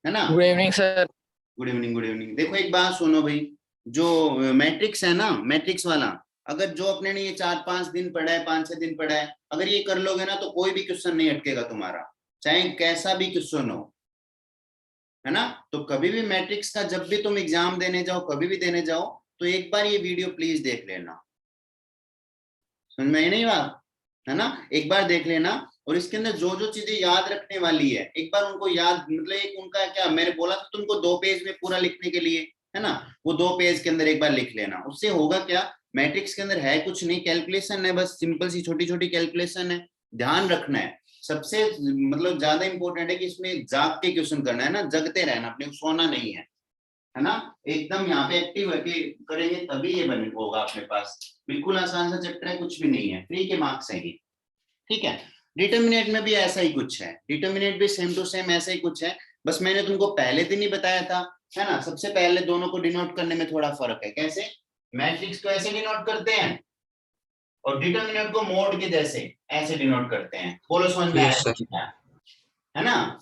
है ना। Good evening sir. Good evening, good evening. देखो एक बात सुनो भाई, जो मैट्रिक्स है ना, मैट्रिक्स वाला, अगर जो अपने ने ये 4-5 दिन पढ़ा है, 5-6 दिन पढ़ा है, अगर ये कर लोगे ना तो कोई भी क्वेश्चन नहीं अटकेगा तुम्हारा, चाहे कैसा भी क्वेश्चन हो, है ना। तो कभी भी मैट्रिक्स का जब भी तुम एग्जाम देने जाओ, कभी भी देने जाओ, तो एक बार ये वीडियो प्लीज देख लेना। समझ में आई नहीं बात, है ना। एक बार देख लेना, और इसके अंदर जो जो चीजें याद रखने वाली है एक बार उनको याद, मतलब एक उनका क्या, मैंने बोला था तुमको 2 पेज में पूरा लिखने के लिए, है ना। वो 2 पेज के अंदर एक बार लिख लेना। उससे होगा क्या, मैट्रिक्स के अंदर है कुछ नहीं, कैलकुलेशन है, बस सिंपल सी छोटी छोटी कैलकुलेशन है। ध्यान रखना है, सबसे मतलब ज्यादा इंपॉर्टेंट है कि इसमें जाग के क्वेश्चन करना है ना, जगते रहना, अपने को सोना नहीं है ना। एकदम यहाँ पे एक्टिव होके करेंगे तभी ये बने होगा अपने पास। बिल्कुल आसान सा चैप्टर है, कुछ भी नहीं है, फ्री के मार्क्स है ये। ठीक है। डिटर्मिनेट में भी ऐसा ही कुछ है, डिटर्मिनेट भी सेम टू सेम ऐसा ही कुछ है। बस मैंने तुमको पहले दिन ही बताया था, है ना। सबसे पहले दोनों को डिनोट करने में थोड़ा फर्क है। कैसे, मैट्रिक्स को ऐसे डिनोट करते हैं और डिटर्मिनेट को मोड के जैसे ऐसे डिनोट करते हैं। बोलो समझ में यस सर। आया, है ना।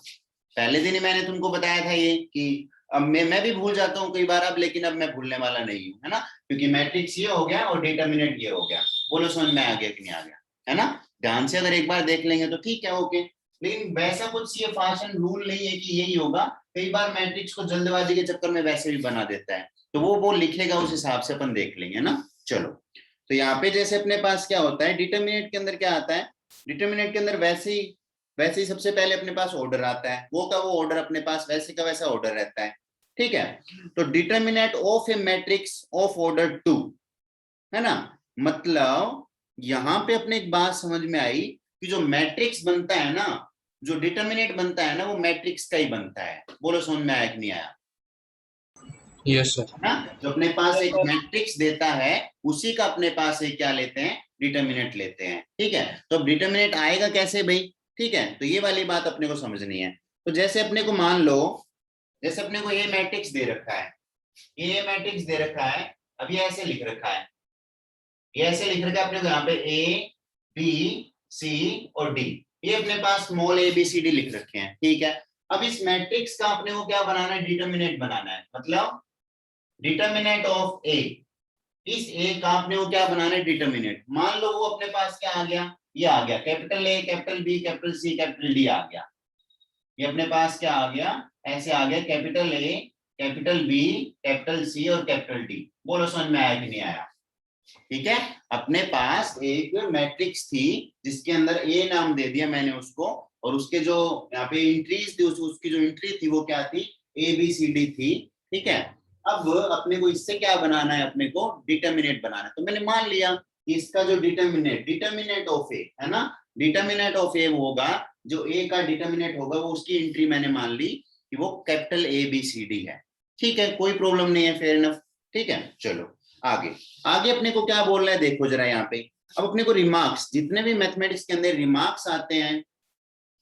पहले दिन ही मैंने तुमको बताया था ये कि अब मैं भी भूल जाता हूँ कई बार अब, लेकिन अब मैं भूलने वाला नहीं हूँ, है ना। क्योंकि मैट्रिक्स ये हो गया और डिटर्मिनेट ये हो गया। बोलो समझ में आ गया कि नहीं आ गया, है ना। ध्यान से अगर एक बार देख लेंगे तो ठीक है, ओके। लेकिन वैसा कुछ ये फास्ट एंड रूल नहीं है कि यही होगा। कई बार मैट्रिक्स को जल्दबाजी के चक्कर में वैसे भी बना देता है, तो वो लिखेगा उस हिसाब से अपन देख लेंगे ना। चलो, तो यहाँ पे जैसे अपने पास क्या होता है, डिटर्मिनेट के अंदर क्या आता है, डिटर्मिनेट के अंदर वैसे ही सबसे पहले अपने पास ऑर्डर आता है, वो का वो ऑर्डर अपने पास वैसे का वैसा ऑर्डर रहता है। ठीक है। तो determinate of A matrix of order 2, है ना। मतलब यहां पे अपने एक बात समझ में आई कि जो मैट्रिक्स बनता है ना, जो डिटर्मिनेट बनता है ना, वो मैट्रिक्स का ही बनता है। बोलो समझ में आया कि नहीं आया, यस सर। है ना। जो अपने पास यस एक सर। मैट्रिक्स देता है, उसी का अपने पास एक क्या लेते हैं, डिटर्मिनेट लेते हैं। ठीक है। तो अब डिटर्मिनेट आएगा कैसे भाई, ठीक है, तो ये वाली बात अपने को समझनी है। तो जैसे अपने को मान लो, जैसे अपने को ये मैट्रिक्स दे रखा है, ये मैट्रिक्स दे रखा है, अब ये ऐसे लिख रखा है, ये ऐसे लिख रखा है अपने को यहाँ पे ए बी सी और डी, ये अपने पास small A B C D लिख रखे हैं। ठीक है। अब इस मैट्रिक्स का अपने को क्या बनाना है, डिटर्मिनेट बनाना है। मतलब डिटर्मिनेट ऑफ ए, इस ए का आपने वो क्या बनाना है, डिटर्मिनेट। मान लो वो अपने पास क्या आ गया, ये आ गया capital A capital B capital C capital D आ गया। ये अपने पास क्या आ गया, ऐसे आ गया, capital A capital B capital C और कैपिटल डी। बोलो समझ में आया कि नहीं आया। ठीक है। अपने पास एक मैट्रिक्स थी जिसके अंदर ए नाम दे दिया मैंने उसको, और उसके जो यहाँ पे एंट्रीज थी, उसकी जो एंट्री थी वो क्या थी, ए बी सी डी थी। ठीक है। अब अपने को इससे क्या बनाना है, अपने को डिटर्मिनेट बनाना है। तो मैंने मान लिया कि इसका जो डिटर्मिनेट ऑफ ए, है ना, डिटर्मिनेट ऑफ ए होगा, जो ए का डिटर्मिनेट होगा वो उसकी एंट्री मैंने मान ली कि वो capital A B C D है। ठीक है, कोई प्रॉब्लम नहीं है, फेयर इनफ। ठीक है, चलो आगे। आगे अपने को क्या बोल रहा है देखो जरा यहाँ पे। अब अपने को रिमार्क्स, जितने भी मैथमेटिक्स के अंदर रिमार्क्स आते हैं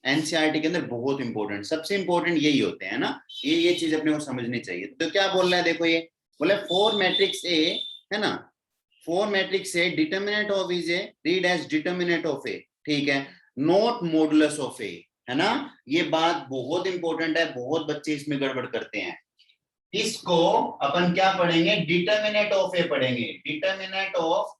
एनसीईआरटी के अंदर, बहुत इंपॉर्टेंट, सबसे इंपॉर्टेंट यही होते हैं ना। ये चीज अपने को समझनी चाहिए। तो क्या बोल रहा है देखो, ये बोले फॉर मैट्रिक्स ए, है ना, for matrix A determinant of is A read as determinant of A. ठीक है। नॉट मॉडुलस ऑफ ए, है ना। ये बात बहुत इंपॉर्टेंट है, बहुत बच्चे इसमें गड़बड़ करते हैं। इसको अपन क्या पढ़ेंगे, डिटर्मिनेट ऑफ ए पढ़ेंगे, डिटर्मिनेट ऑफ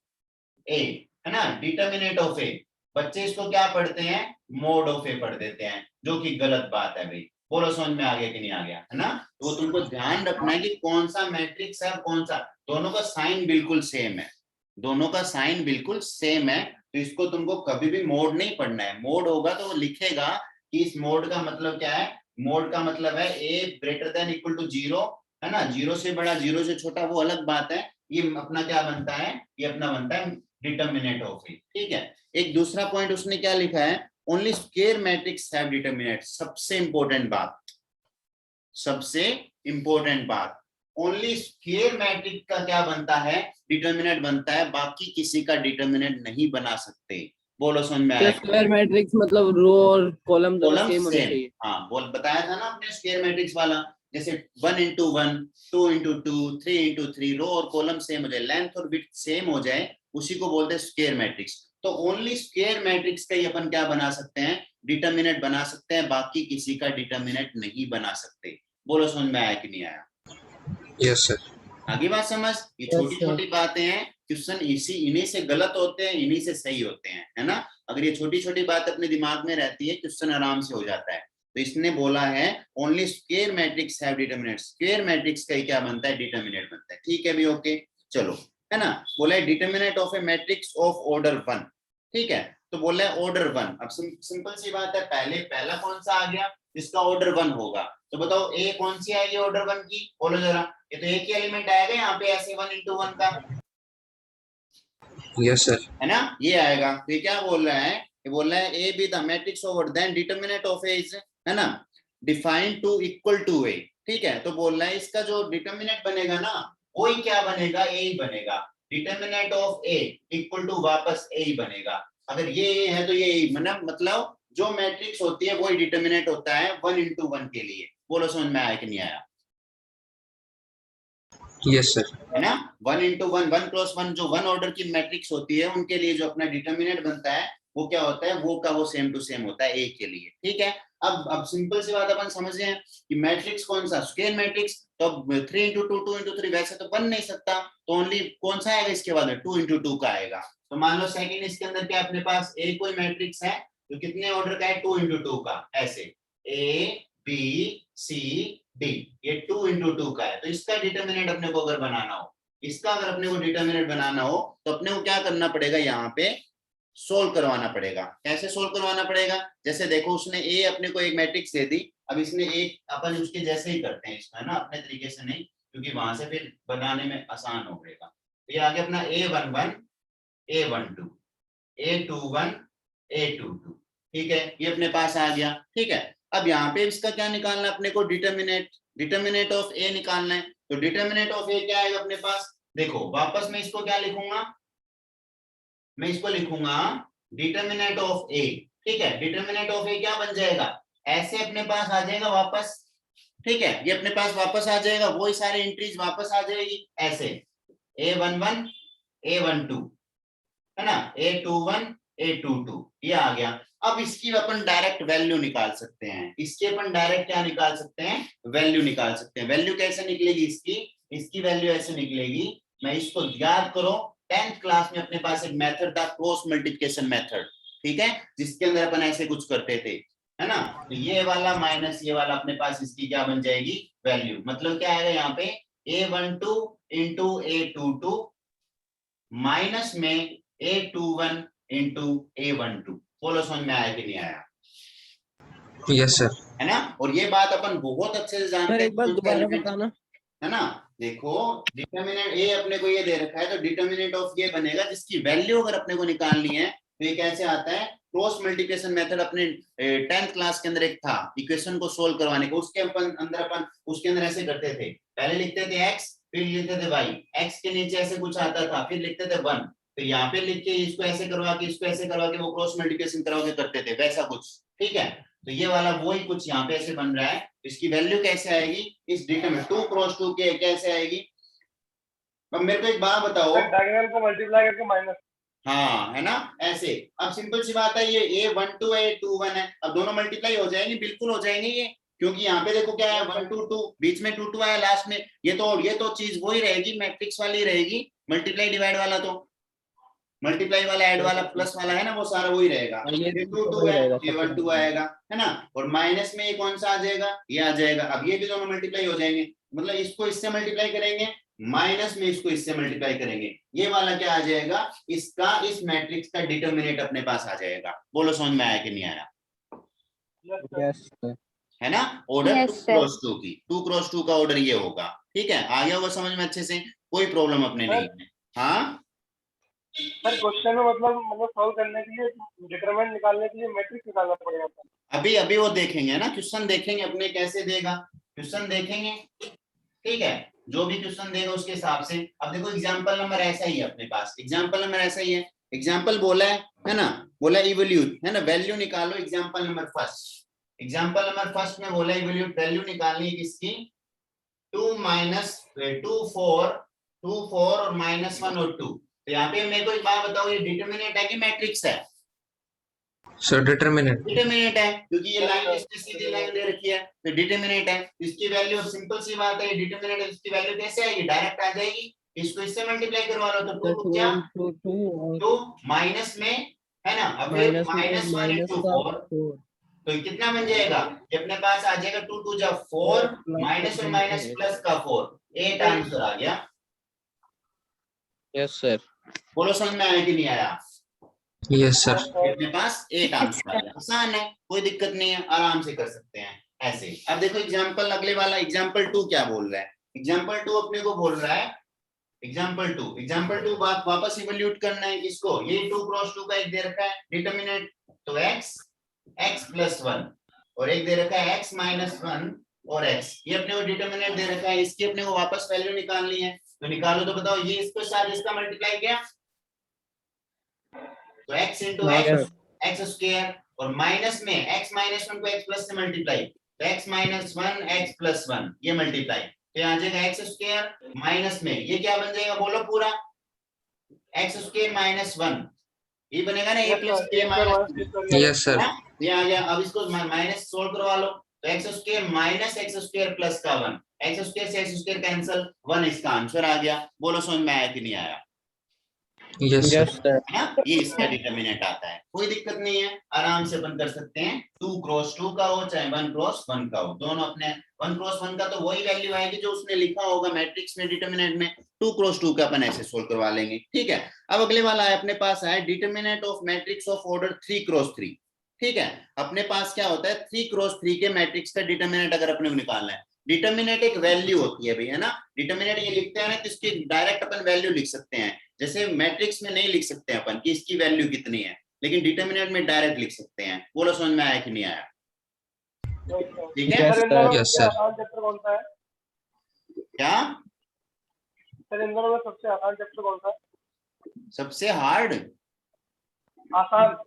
ए, है ना, डिटर्मिनेट ऑफ ए। बच्चे इसको क्या पढ़ते हैं, मोड ऑफ ए पढ़ देते हैं, जो कि गलत बात है भाई। बोलो समझ में आ गया कि नहीं आ गया, है ना। तो वो तुमको ध्यान रखना है कि कौन सा मैट्रिक्स है कौन सा, दोनों का साइन बिल्कुल सेम है, दोनों का साइन बिल्कुल सेम है। तो इसको तुमको कभी भी मोड नहीं पढ़ना है। मोड होगा तो वो लिखेगा कि इस मोड का मतलब क्या है, मोड का मतलब है A greater than equal to zero, है ना, जीरो से बड़ा जीरो से छोटा वो अलग बात है। ये अपना क्या बनता है, ये अपना बनता है डिटर्मिनेट ऑफ ए। ठीक है। एक दूसरा पॉइंट उसने क्या लिखा है, only square matrix have determinate. सबसे इंपॉर्टेंट बात, सबसे इंपॉर्टेंट बात, ओनली स्क्वायर मैट्रिक्स का क्या बनता है, डिटर्मिनेट बनता है, बाकी किसी का डिटर्मिनेट नहीं बना सकते। बोलो समझ में आया, स्क्वायर मैट्रिक्स मतलब रो और कॉलम दोनों कॉलम सेम होने सेम। चाहिए। हाँ, बोल बताया था ना अपने स्क्वायर मैट्रिक्स वाला, जैसे 1 into 1, 2 into 2, 3 into 3, रो और कॉलम सेम हो जाए, लेंथ और विड्थ सेम हो जाए, उसी को बोलते हैं स्क्वायर मैट्रिक्स। तो ओनली स्क्वायर मैट्रिक्स का ही अपन क्या बना सकते हैं, डिटर्मिनेट बना सकते हैं, बाकी किसी का डिटर्मिनेट नहीं बना सकते। बोलो समझ में आया कि नहीं आया? Yes sir. आगे बात समझ। ये Yes, छोटी sir. छोटी बातें हैं, क्वेश्चन इन्हीं से गलत होते हैं, इन्हीं से सही होते हैं, है ना। अगर ये छोटी छोटी बात अपने दिमाग में रहती है, क्वेश्चन आराम से हो जाता है। तो इसने बोला है only square matrix have determinant, square matrix का ही क्या बनता है, डिटरमिनेंट बनता है। ठीक है भी, ओके चलो, है ना। बोला है determinant of A matrix of order 1, ठीक है। तो बोला है ऑर्डर 1। अब सिंपल सी बात है, पहला कौन सा आ गया जिसका ऑर्डर 1 होगा। तो बताओ ए कौन सी आएगी ऑर्डर 1 की, बोलो जरा। ये तो एक ही एलिमेंट आएगा यहाँ पे ऐसे 1 into 1 का, यस सर। है ना, ये आएगा। तो ये क्या बोल रहा है, ये बोल रहा है A B the matrix of then determinant of A is, है ना, define to equal to A. ठीक है, तो बोल रहा है इसका जो डिटरमिनेंट बनेगा ना, वो ही क्या बनेगा, ए ही बनेगा। Determinant of A equal to वापस ए ही बनेगा। अगर ये है तो ये मतलब जो मैट्रिक्स होती है वही डिटरमिनेंट होता है 1 into 1 के लिए। बोलो समझ में आया कि नहीं आया? Yes sir. है ना, 1 into 1, 1 + 1 जो 1 ऑर्डर की मैट्रिक्स होती है उनके लिए जो अपना डिटरमिनेंट बनता है वो क्या होता है, वो का वो सेम टू सेम होता है ए के लिए। ठीक है, अब सिंपल सी बात अपन समझ रहे हैं कि मैट्रिक्स कौन सा, स्क्वायर मैट्रिक्स। तो 3 into 2, 2 into 3 वैसे तो बन नहीं सकता, तो ओनली कौन सा आएगा इसके बाद में, 2 into 2 का आएगा। तो मान लो सेकंड इसके अंदर क्या अपने पास ए कोई मैट्रिक्स है तो कितने ऑर्डर का है, 2 into 2 का, ऐसे ए बी सी डी, ये 2 into 2 का है। तो इसका डिटरमिनेंट अपने को अगर बनाना हो, इसका अगर अपने को डिटरमिनेंट बनाना हो तो अपने को क्या करना पड़ेगा, यहाँ पे सोल्व करवाना पड़ेगा। कैसे सोल्व करवाना पड़ेगा, जैसे देखो उसने ए अपने को एक मैट्रिक्स दे दी, अब इसने एक अपन उसके जैसे ही करते हैं इसमें ना, अपने तरीके से नहीं, क्योंकि वहां से फिर बनाने में आसान हो जाएगा। तो ये आगे अपना A11 A12 A21 A22, ठीक है, ये अपने पास आ गया। ठीक है, अब यहाँ पे इसका क्या निकालना है अपने को, डिटरमिनेंट ऑफ ए निकालना है। तो डिटरमिनेंट ऑफ ए क्या आएगा अपने पास, देखो वापस मैं इसको क्या लिखूंगा, मैं इसको लिखूंगा डिटरमिनेंट ऑफ ए। ठीक है, डिटरमिनेंट ऑफ ए क्या बन जाएगा, ऐसे अपने पास आ जाएगा वापस। ठीक है, ये अपने पास वापस आ जाएगा, वही सारे एंट्रीज वापस आ जाएगी ऐसे, A11 A12, है ना, A21 A22, ये आ गया। अब इसकी अपन डायरेक्ट वैल्यू निकाल सकते हैं, इसकी अपन डायरेक्ट क्या निकाल सकते हैं, वैल्यू निकाल सकते हैं। वैल्यू कैसे निकलेगी इसकी वैल्यू ऐसे निकलेगी, मैं इसको याद करो 10th क्लास में अपने पास एक मेथड था क्रॉस मल्टीप्लिकेशन मेथड, ठीक है, जिसके अंदर अपन ऐसे कुछ करते थे, है ना। तो ये वाला माइनस ये वाला अपने पास इसकी क्या बन जाएगी, वैल्यू। मतलब क्या आएगा यहाँ पे, A12 into A22 माइनस में A21 into A12। बोलो समझ में आया कि नहीं आया? Yes sir. है ना, और ये बात अपन बहुत अच्छे से जानते हैं, एक बार दोबारा बताना। है ना। देखो डिटरमिनेंट ए अपने को ये दे रखा है, तो डिटरमिनेंट ऑफ ये बनेगा जिसकी वैल्यू अगर अपने को निकालनी है तो ये कैसे आता है, क्रॉस मल्टीप्लिकेशन मेथड अपने 10th क्लास के अंदर एक था इक्वेशन को सोल्व करवाने को, उसके अपन उसके अंदर ऐसे करते थे, पहले लिखते थे x फिर लिखते थे y, x के नीचे ऐसे कुछ आता था फिर लिखते थे 1, फिर यहाँ पे लिख के इसको ऐसे करवा के इसको ऐसे करवा के वो क्रॉस मल्टीप्लिकेशन करवा के करते थे वैसा कुछ। ठीक है, तो ये वाला वही कुछ यहाँ पे ऐसे बन रहा है। इसकी वैल्यू कैसे आएगी, इस डिटरमिनेंट 2 क्रॉस 2 के कैसे आएगी। अब मेरे को एक बात बताओ, डायगोनल को मल्टीप्लाई करके माइनस, हाँ है ना ऐसे। अब सिंपल सी बात है, ये A12 है A21 है, अब दोनों मल्टीप्लाई हो जाएंगे, बिल्कुल हो जाएंगे ये, क्योंकि यहाँ पे देखो क्या है 1 2 2 बीच में 2 2 आया लास्ट में, ये तो चीज वही रहेगी, मैट्रिक्स वाली रहेगी, मल्टीप्लाई डिवाइड वाला तो मल्टीप्लाई वाला ऐड वाला प्लस वाला है ना, वो सारा वही रहेगा। ये 2 2 है ये 1 2 आएगा, है ना, और माइनस में ये कौन सा आ जाएगा, ये आ जाएगा। अब ये भी दोनों मल्टीप्लाई हो जाएंगे, मतलब इसको इससे मल्टीप्लाई करेंगे, माइनस में इसको इससे मल्टीप्लाई करेंगे, ये वाला क्या आ जाएगा, इसका इस मैट्रिक्स का डिटरमिनेंट अपने पास आ जाएगा। बोलो समझ में आया कि नहीं आया? Yes sir. है ना, ऑर्डर Yes, 2 sir. क्रॉस 2 की 2 क्रॉस 2 का ऑर्डर ये होगा। ठीक है, आ गया होगा समझ में अच्छे से, कोई प्रॉब्लम अपने नहीं है। हाँ सर क्वेश्चन में मतलब सॉल्व करने के लिए डिटरमिनेंट निकालने के लिए मैट्रिक्स निकालना पड़ेगा। अभी वो देखेंगे ना, क्वेश्चन देखेंगे अपने कैसे देगा, क्वेश्चन देखेंगे। ठीक है, जो भी क्वेश्चन देगा उसके हिसाब से। अब देखो एग्जांपल नंबर ऐसा ही है अपने पास, एग्जांपल नंबर ऐसा ही है, एग्जांपल बोला है ना, बोला इवोल्यूट, है ना, वैल्यू निकालो example number first. Example number first में बोला इवोल्यूट, वैल्यू निकालनी है किसकी, 2 माइनस 2 4 और -1 और 2। तो यहाँ पे मेरे को एक बात बताओ, ये डिटरमिनेंट है कि मैट्रिक्स है? Sir determinant. डिटरमिनेंट है, क्योंकि ये लाइन इसकी सीधी लाइन दे रखी है, तो डिटरमिनेंट है। इसकी वैल्यू सिंपल सी बात है, डिटरमिनेंट इसकी वैल्यू कैसे आएगी, डायरेक्ट आ जाएगी। इसको इससे मल्टीप्लाई करवा लो, तो 2 क्या, 2 और 2 माइनस में, है ना, अब फिर माइनस में -1 माइनस into का 4, 4 तो ये कितना बन जाएगा, ये अपने पास आ जाएगा 2 2 जा 4, माइनस और माइनस प्लस का 4, 8 आंसर आ गया। Yes sir. बोलो समझ में आया कि नहीं आया। Yes sir. अपने पास 8 आंसर आ गया, आसान है, कोई दिक्कत नहीं है, आराम से कर सकते हैं ऐसे। अब देखो एग्जाम्पल अगले वाला, एग्जाम्पल 2 क्या बोल रहा है, एग्जाम्पल 2 अपने को बोल रहा है, एग्जाम्पल टू बात वापस इवैल्यूएट करना है किसको, ये 2 क्रॉस 2 का एक दे रखा है डिटरमिनेंट, तो x प्लस 1 और एक दे रखा है x माइनस 1 और x, ये अपने को डिटरमिनेंट दे रखा है, इसकी अपने को वापस वैल्यू निकालनी है, तो निकालो। तो बताओ ये इसके साथ इसका मल्टीप्लाई किया तो x इंटू एक्स स्क्वायर, और माइनस में x माइनस 1 को x प्लस से मल्टीप्लाई, तो x माइनस 1 x प्लस 1 ये मल्टीप्लाई, तो यहाँ आ जाएगा एक्स स्क्वायर माइनस में ये क्या बन जाएगा, बोलो पूरा एक्स स्क्वायर माइनस 1, ये बनेगा ना ए प्लस के माइनस। Yes sir. ये आ गया, अब इसको माइनस सोल्व करवा लो, तो x square minus x square plus का 1, एक्स स्क्वायर से एक्स स्क्वायर कैंसिल, 1 इसका आंसर आ गया। बोलो समझ में आया कि नहीं आया। Yes sir. है ना, ये इसका डिटरमिनेंट आता है, कोई दिक्कत नहीं है, आराम से अपन कर सकते हैं। 2 क्रॉस 2 का हो चाहे 1 क्रॉस 1 का हो, दोनों अपने 1 क्रॉस 1 का तो वही वैल्यू आएगी जो उसने लिखा होगा मैट्रिक्स में डिटरमिनेंट में, 2 क्रॉस 2 का अपन ऐसे सोल्व करवा लेंगे, ठीक है। अब अगले वाला है अपने पास है determinant of matrix of order 3 cross 3, ठीक है। अपने पास क्या होता है 3 क्रॉस 3 के मैट्रिक्स का डिटरमिनेंट अगर अपने को निकालना है, डिटरमिनेंट एक वैल्यू होती है भाई, है ना, डिटरमिनेंट ये लिखते हैं ना तो इसकी डायरेक्ट अपन वैल्यू लिख सकते हैं, जैसे मैट्रिक्स में नहीं लिख सकते अपन कि इसकी वैल्यू कितनी है, लेकिन डिटरमिनेंट में डायरेक्ट लिख सकते हैं। बोलो समझ में आया कि नहीं आया, ठीक है। Yes sir. आसान चैप्टर कौन सा है क्या सर, इन दोनों में सबसे आसान चैप्टर कौन सा है, सबसे हार्ड, आसान,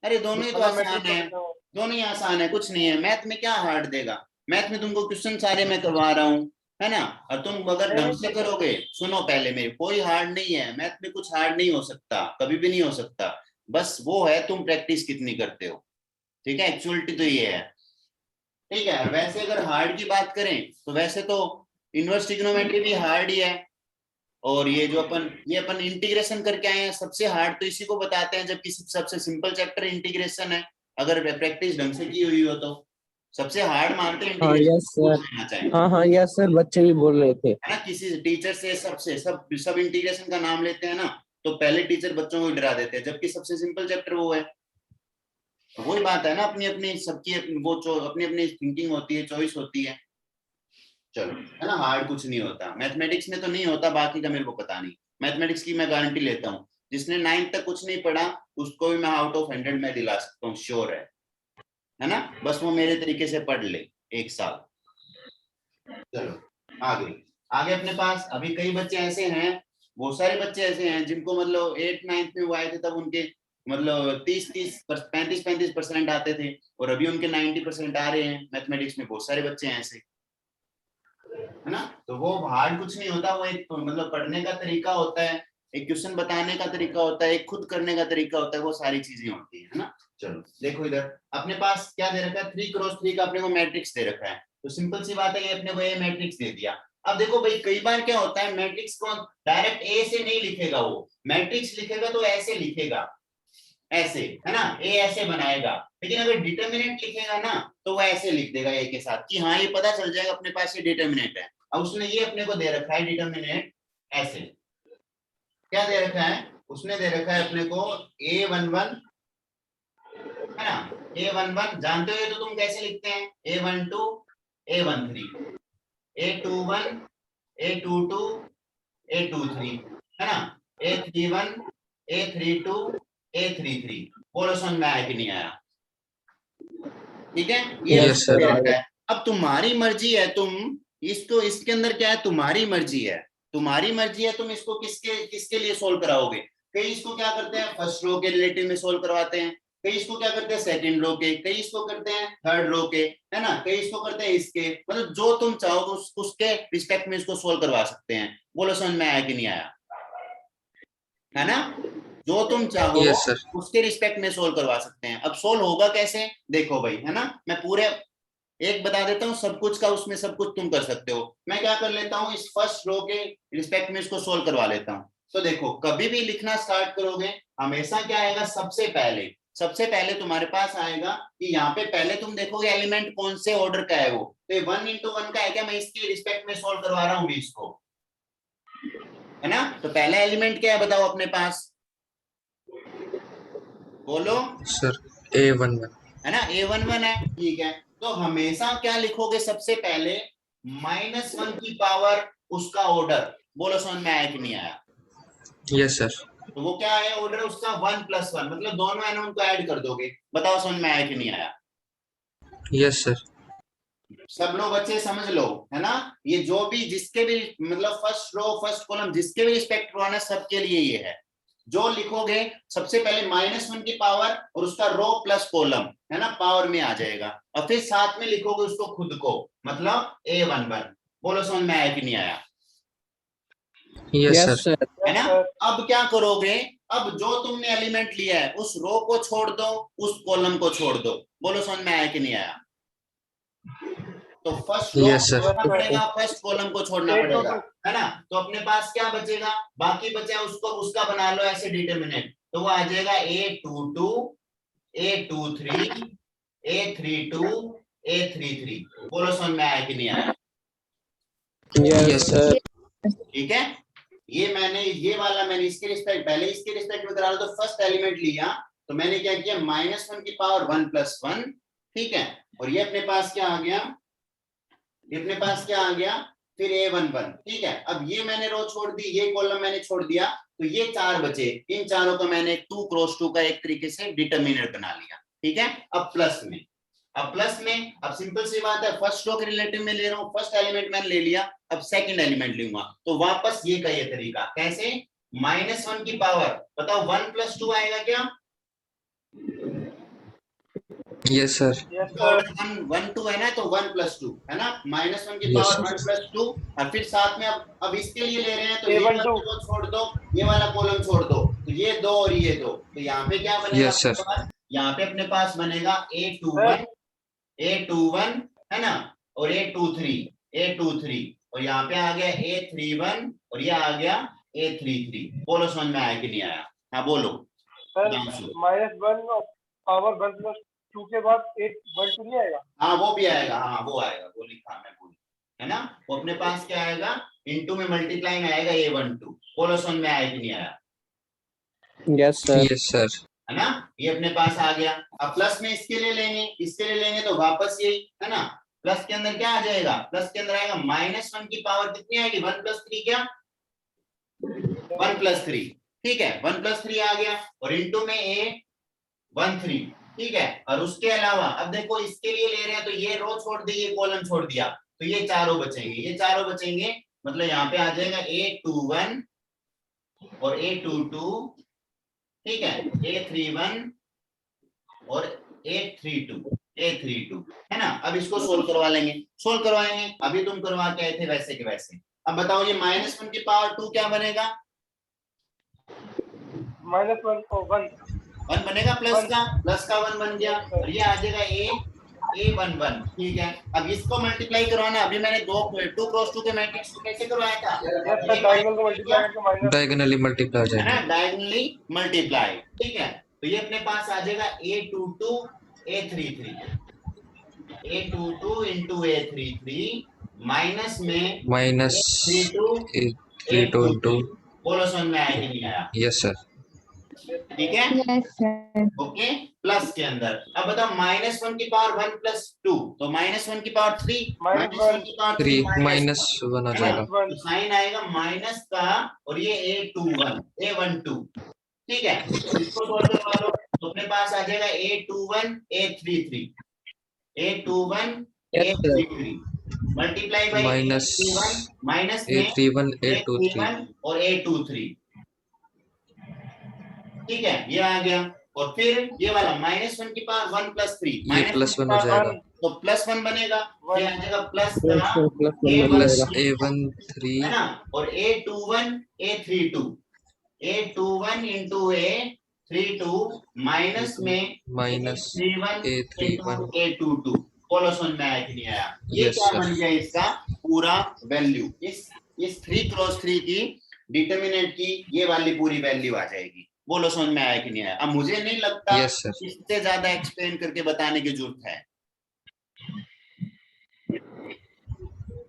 अरे दोनों ही तो मतलब आसान है, दोनों ही आसान है, कुछ नहीं है। मैथ में क्या हार्ड देगा, मैथ में तुमको क्वेश्चन सारे मैं करवा रहा हूँ, है ना, और तुम अगर ढंग से करोगे, सुनो पहले मेरे, कोई हार्ड नहीं है मैथ में, कुछ हार्ड नहीं हो सकता, कभी भी नहीं हो सकता, बस वो है तुम प्रैक्टिस कितनी करते हो, ठीक है, एक्चुअलिटी तो ये है, ठीक है। वैसे अगर हार्ड की बात करें तो वैसे तो इनवर्स ट्रिग्नोमेट्री भी हार्ड ही है, और ये जो अपन इंटीग्रेशन करके आए हैं, सबसे हार्ड तो इसी को बताते हैं, जबकि सबसे सिंपल चैप्टर इंटीग्रेशन है, अगर प्रैक्टिस ढंग से की हुई हो तो। सबसे हार्ड मानते हैं हाँ इंटीग्रेशन, यस सर। पूछना चाहिए, हाँ यस सर, बच्चे भी बोल रहे थे। है ना, किसी टीचर से सबसे सब इंटीग्रेशन का नाम लेते हैं ना, तो पहले टीचर बच्चों को डरा देते हैं, जबकि सबसे सिंपल चैप्टर वो है। तो वही बात है ना, अपनी अपनी सबकी वो अपनी अपनी थिंकिंग होती है, चॉइस होती है। चलो, है ना, हार्ड कुछ नहीं होता, मैथमेटिक्स में तो नहीं होता, बाकी का मेरे को पता नहीं, मैथमेटिक्स की मैं गारंटी लेता हूँ, जिसने 9th तक कुछ नहीं पढ़ा उसको भी मैं आउट ऑफ 100 में दिला सकता हूँ, श्योर है ना, बस वो मेरे तरीके से पढ़ ले 1 साल। चलो आगे आगे अपने पास अभी कई बच्चे ऐसे हैं, बहुत सारे बच्चे ऐसे हैं जिनको मतलब 8th 9th में वो आए थे तब उनके मतलब 35% आते थे, और अभी उनके 90% आ रहे हैं मैथमेटिक्स में, बहुत सारे बच्चे हैं ऐसे, है ना। तो वो हार्ड कुछ नहीं होता, वो एक मतलब पढ़ने का तरीका होता है, एक क्वेश्चन बताने का तरीका होता है, एक खुद करने का तरीका होता है, वो सारी चीजें होती है ना। चलो देखो इधर अपने पास क्या दे रखा है, 3 क्रॉस 3 का अपने को मैट्रिक्स दे रखा है, तो सिंपल सी बात है ये अपने को ये मैट्रिक्स दे दिया। अब देखो भाई कई बार क्या होता है, मैट्रिक्स को डायरेक्ट ए से नहीं लिखेगा, वो मैट्रिक्स लिखेगा तो ऐसे लिखेगा, ऐसे, है ना, ए ऐसे बनाएगा, लेकिन अगर डिटरमिनेंट लिखेगा ना तो वो ऐसे लिख देगा ए के साथ कि हाँ ये पता चल जाएगा अपने पास ये डिटरमिनेंट है। अब उसने ये अपने को दे रखा है डिटरमिनेंट ऐसे, क्या दे रखा है, उसने दे रखा है अपने को A11, है ना, A11 जानते हो तो तुम कैसे लिखते हैं, A12 A13 A21 A22 A23, है ना, A31 A32 A33। बोलो समझ में आया कि नहीं आया, ठीक है, ये यस सर। अब तुम्हारी मर्जी है, तुम इसको इसके अंदर क्या है, तुम्हारी मर्जी है, तुम्हारी मर्जी है, तुम इसको किसके किसके लिए सोल्व कराओगे। कई इसको क्या करते हैं फर्स्ट रो के रिलेटिव में सोल्व करवाते हैं, कई इसको क्या करते हैं सेकंड रो के, कई इसको करते हैं थर्ड रो के, है ना, कई इसको करते हैं इसके, मतलब जो तुम चाहो उसके रिस्पेक्ट में इसको सोल्व करवा सकते हैं। बोलो समझ में आया कि नहीं आया, है ना। जो तुम चाहो यस सर। उसके रिस्पेक्ट में सोल्व करवा सकते हैं। अब सोल्व होगा कैसे, देखो भाई, है ना, मैं पूरे एक बता देता हूँ सब कुछ का, उसमें सब कुछ तुम कर सकते हो। मैं क्या कर लेता हूँ, इस फर्स्ट रो के रिस्पेक्ट में इसको सोल्व करवा लेता हूँ। तो देखो, कभी भी लिखना स्टार्ट करोगे हमेशा क्या आएगा, सबसे पहले तुम्हारे पास आएगा कि यहाँ पे पहले तुम देखोगे एलिमेंट कौन से ऑर्डर का है वो, तो 1 into 1 का है क्या, मैं इसके रिस्पेक्ट में सोल्व करवा रहा हूँ 20 को, है ना। तो पहला एलिमेंट क्या है बताओ अपने पास, बोलो सर A11 है ना, A11 है, ठीक है। तो हमेशा क्या लिखोगे सबसे पहले, -1 की पावर उसका ऑर्डर, बोलो समझ में आया कि नहीं आया। Yes sir. तो वो क्या है ऑर्डर उसका 1 + 1, मतलब दोनों है ना उनको ऐड कर दोगे, बताओ समझ में आया कि नहीं आया। Yes sir. सब लोग बच्चे समझ लो, है ना। ये जो भी जिसके भी मतलब फर्स्ट रो फर्स्ट कॉलम जिसके भी रिस्पेक्ट करवाना सबके लिए ये है, जो लिखोगे सबसे पहले -1 की पावर और उसका रो प्लस कॉलम, है ना, पावर में आ जाएगा, और फिर साथ में लिखोगे उसको खुद को, मतलब A11। बोलो समझ में आया कि नहीं आया। Yes yes sir. सर। है ना। अब क्या करोगे, अब जो तुमने एलिमेंट लिया है उस रो को छोड़ दो, उस कॉलम को छोड़ दो, बोलो समझ में आया कि नहीं आया। तो फर्स्ट रो Yes, को sir. छोड़ना पड़ेगा, फर्स्ट कॉलम को छोड़ना 8 to पड़ेगा, 2 है ना। तो अपने पास क्या बचेगा, बाकी बचा उसको उसका बना लो ऐसे डिटरमिनेंट, तो वो आ जाएगा A22 A23 A32 A33। बोलो समझ में आया कि नहीं आया। Yes sir. ठीक है, ये वाला मैंने इसके रिस्पेक्ट पहले इसके रिस्पेक्ट में करा लो, तो फर्स्ट एलिमेंट लिया, तो मैंने क्या किया, -1 की पावर 1 + 1, ठीक है। और ये अपने पास क्या आ गया, ये अपने पास क्या आ गया, फिर A11, ठीक है। अब ये मैंने रो छोड़ दी, ये कॉलम मैंने छोड़ दिया, तो ये 4 बचे, इन चारों का मैंने 2 × 2 का एक तरीके से डिटरमिनेंट बना लिया, ठीक है। अब प्लस में अब सिंपल सी बात है, फर्स्ट रो के रिलेटिव में ले रहा हूं, फर्स्ट एलिमेंट मैंने ले लिया, अब सेकंड एलिमेंट लूंगा, तो वापस ये का ये तरीका कैसे, -1 की पावर, बताओ 1 + 2 आएगा क्या, यस सर। यस सर 1 2 है ना, तो 1 + 2 है ना, -1 की Yes, पावर sir. 1 + 2, और फिर साथ में अब इसके लिए ले रहे हैं, तो ये A12 वाला को छोड़ दो, ये वाला कॉलम छोड़ दो, तो ये 2 और ये 2, तो यहाँ पे क्या बनेगा, Yes, sir. यहाँ पे अपने पास बनेगा A21 है ना, और A23 और यहाँ पे आ गया A31 और ये आ गया A33। बोलो समझ में आया कि नहीं आया, हाँ बोलो सर सुधांशु। -1 और पावर 1 + 2 के बाद 812 नहीं आएगा। हाँ वो भी आएगा, हाँ वो आएगा, वो लिखा मैं भूल, है ना। वो अपने पास क्या आएगा, इनटू में मल्टीप्लाई में आएगा A12। बोलो समझ में आया कि नहीं आया, यस सर। Yes, sir. है ना। ये अपने पास आ गया, अब प्लस में इसके लिए लेंगे तो वापस यही, है ना। प्लस के अंदर क्या आ जाएगा, प्लस के अंदर आएगा -1 की पावर कितनी आएगी, 1 + 3 क्या, 1 + 3, ठीक है, 1 + 3 आ गया, और इनटू में A13, ठीक है। और उसके अलावा अब देखो इसके लिए ले रहे हैं, तो ये रो छोड़ दी, ये कॉलम छोड़ दिया, तो ये चारों बचेंगे, मतलब यहाँ पे आ जाएगा A21 और A22, ठीक है, A31 और A32, है ना। अब इसको सोल्व करवाएंगे, अभी तुम करवा के आए थे वैसे के वैसे। अब बताओ ये -1 की पावर 2 क्या बनेगा, -1 को 1 1 बनेगा, प्लस का 1 बन गया, और ये आ जाएगा A11, ठीक है। अब इसको मल्टीप्लाई करवाना, अभी मैंने 2 × 2 के मैट्रिक्स को कैसे करवाया था, यस सर डायगोनल को मल्टीप्लाई करके माइनस Diagonally multiply हो है ना, जाएगा. डायगोनली मल्टीप्लाई, ठीक है। तो ये अपने पास आ जाएगा A22 A33 into A33 minus में Minus A32 A32 into. बोलो समझ में आया कि नहीं आया, Yes, sir. ठीक है, Yes, sir. ओके। प्लस के अंदर अब बताओ -1 की पावर 1 + 2, तो -1 की पावर 3, -1 की पावर 3 3 minus 1 आ जाएगा. तो साइन आएगा माइनस का, और ये A12, ठीक है। इसको सोल्व करवा लो, तो अपने पास आ जाएगा A21 A33 multiply by Minus minus में A31 A23. A31 और A23, ठीक है, ये आ गया। और फिर ये वाला -1 की पावर 1 + 3, ये +1 हो जाएगा. तो +1 बनेगा, ये आ जाएगा प्लस प्लस का प्लस A1 बनेगा। A13 है ना, और A21 A32, A21 into A32 minus में माइनस A31 A31 A22। बोलो समझ में आया कि नहीं आया? ये यस क्या सर बन गया इसका पूरा वैल्यू, इस 3x3 की डिटर्मिनेंट की ये वाली पूरी वैल्यू आ जाएगी। बोलो समझ में आया कि नहीं आया? अब मुझे नहीं लगता यस सर इससे ज्यादा एक्सप्लेन करके बताने की जरूरत है।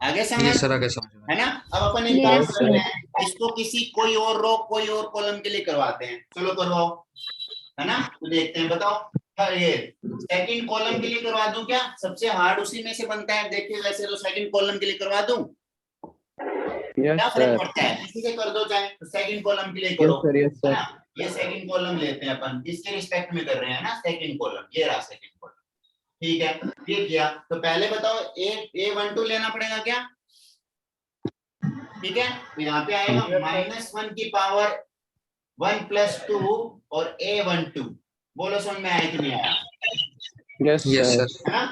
आगे समझ ये सर आगे समझ में है ना? अब अपन एक काम Yes, sir. करते हैं, इसको किसी कोई और रो कोई और कॉलम के लिए करवाते हैं। चलो करवाओ, है ना? तो देखते हैं, बताओ। ये सेकंड कॉलम के लिए करवा दूं क्या? सबसे हार्ड उसी में से बनता है। देखिए वैसे तो सेकंड कॉलम के लिए करवा दूं, Yes, क्या फर्क sir. पड़ता है? किसी से कर दो चाहे, तो सेकंड कॉलम के लिए Yes, करो, sir. Yes, है sir. ना? ये सेकंड कॉलम लेते हैं अपन, किसके रिस्पेक्ट में कर रहे हैं ना? सेकंड कॉलम, ये रहा सेकंड कॉलम। ठीक है, ये किया तो पहले बताओ A12 लेना पड़ेगा क्या? ठीक है, तो यहाँ पे आएगा -1 की पावर 1 + 2 और A12। बोलो समझ में आया कि नहीं आया? Yes, yes sir. सर है ना?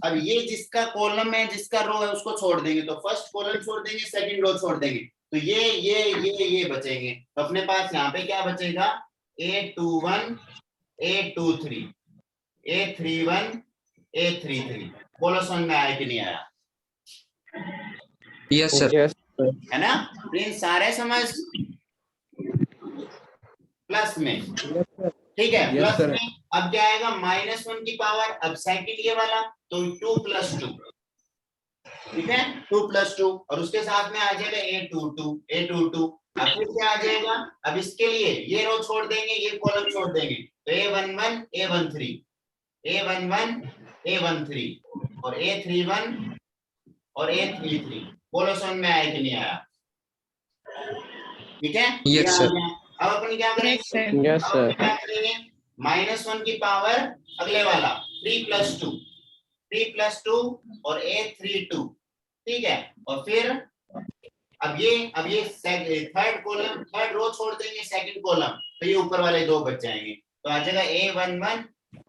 अब ये जिसका कॉलम है जिसका रो है उसको छोड़ देंगे, तो फर्स्ट कॉलम छोड़ देंगे, सेकंड रो छोड़ देंगे, तो ये बचेंगे। तो अपने पास यहाँ पे क्या बचेगा? A21 A23 A31 A33। बोलो समझ में आया कि नहीं आया? Yes sir Yes, sir. है ना? इन सारे समझ प्लस में, Yes, sir. ठीक है, Yes, प्लस sir. में अब क्या आएगा? -1 की पावर, अब सेकंड ये वाला, तो 2 + 2, ठीक है, 2 + 2 और उसके साथ में आ जाएगा A22। अब फिर क्या आ जाएगा? अब इसके लिए ये रो छोड़ देंगे, ये कॉलम छोड़ देंगे, तो A11 A13 A11 A13 और A31 और A33। बोलो समझ में आया कि नहीं आया? ठीक है, ये यस आ सर गया। अब अपन क्या करेंगे? Yes, अब sir. अपन क्या करेंगे? -1 की पावर अगले वाला 3 + 2 और A32, ठीक है, और फिर अब ये थर्ड कॉलम, थर्ड रो छोड़ देंगे, सेकंड कॉलम, तो ये ऊपर वाले दो बच जाएंगे, तो आ जाएगा A11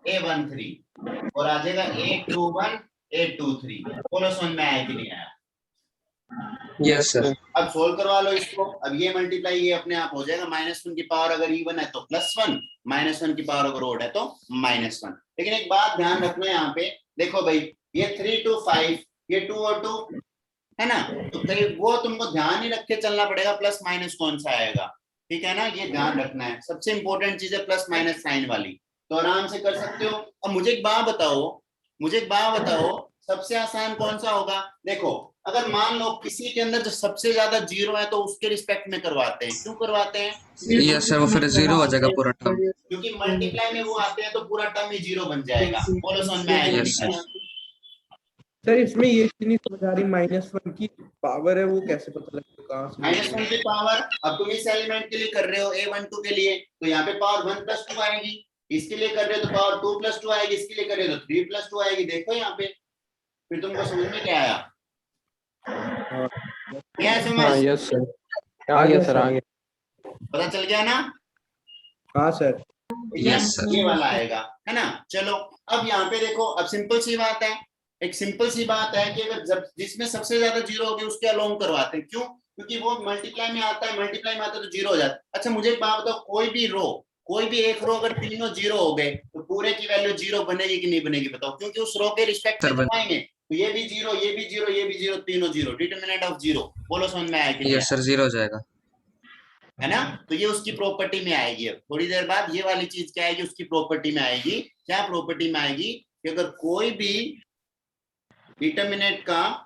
A13 और आ जाएगा A21 A23। बोलो समझ में आया कि नहीं आया? यस सर अब सोल्व करवा लो इसको। अब ये मल्टीप्लाई ये अपने आप हो जाएगा, -1 की पावर अगर इवन है तो +1, -1 की पावर अगर ओड है तो -1। लेकिन एक बात ध्यान रखना यहाँ पे, देखो भाई, ये 3 to 5, ये 2 और 2 है ना, तो कहीं वो तुमको ध्यान ही रख के चलना पड़ेगा, प्लस माइनस कौन सा आएगा, ठीक है ना? ये ध्यान रखना है, सबसे इंपॉर्टेंट चीज है प्लस माइनस साइन वाली, तो आराम से कर सकते हो। अब मुझे एक बात बताओ, सबसे आसान कौन सा होगा? देखो, अगर मान लो किसी के अंदर जो सबसे ज्यादा जीरो है तो उसके रिस्पेक्ट में करवाते हैं। क्यों करवाते हैं? यस सर वो फिर 0 हो जाएगा पूरा टर्म क्योंकि मल्टीप्लाई में वो आते हैं तो पूरा टर्म ही जीरो बन जाएगा। बोलो समझ में आएगा? यस सर सर इसमें ये चीज नहीं समझ आ रही, -1 की पावर है वो कैसे पता लगेगा, कहाँ से -1 की पावर, अब तुम इस एलिमेंट के लिए कर रहे हो A12 के लिए, तो यहाँ पे पावर 1 + 2 आएगी, इसके लिए कर रहे हो तो पावर 2 + 2 आएगी, इसके लिए कर रहे हो तो 3 + 2 आएगी। देखो यहाँ पे, फिर तुमको समझ में क्या आया? क्या समझ? हाँ यस सर, आ गया सर, आ गया। पता चल गया ना? हाँ सर। यस सर ये वाला आएगा, है ना? चलो अब यहाँ पे देखो, अब सिंपल सी बात है, एक सिंपल सी बात है कि अगर जब जिसमें सबसे ज्यादा जीरो हो गए उसके अलोंग करवाते हैं। क्यों? क्योंकि वो मल्टीप्लाई में आता है तो जीरो हो जाता है। अच्छा मुझे एक बात बताओ, कोई भी एक रो अगर तीनों जीरो हो गए तो पूरे की वैल्यू जीरो बनेगी कि नहीं बनेगी? बताओ, क्योंकि उस रो के रिस्पेक्ट में आएंगे, तो ये भी जीरो, ये भी जीरो, ये भी जीरो, तीनों जीरो, डिटरमिनेंट ऑफ जीरो। बोलो समझ में आया कि नहीं? यस सर 0 हो जाएगा है ना? तो ये उसकी प्रॉपर्टी में आएगी। अब थोड़ी देर बाद ये वाली चीज क्या आएगी? उसकी प्रॉपर्टी में आएगी। क्या प्रॉपर्टी में आएगी? कि अगर कोई भी डिटरमिनेंट का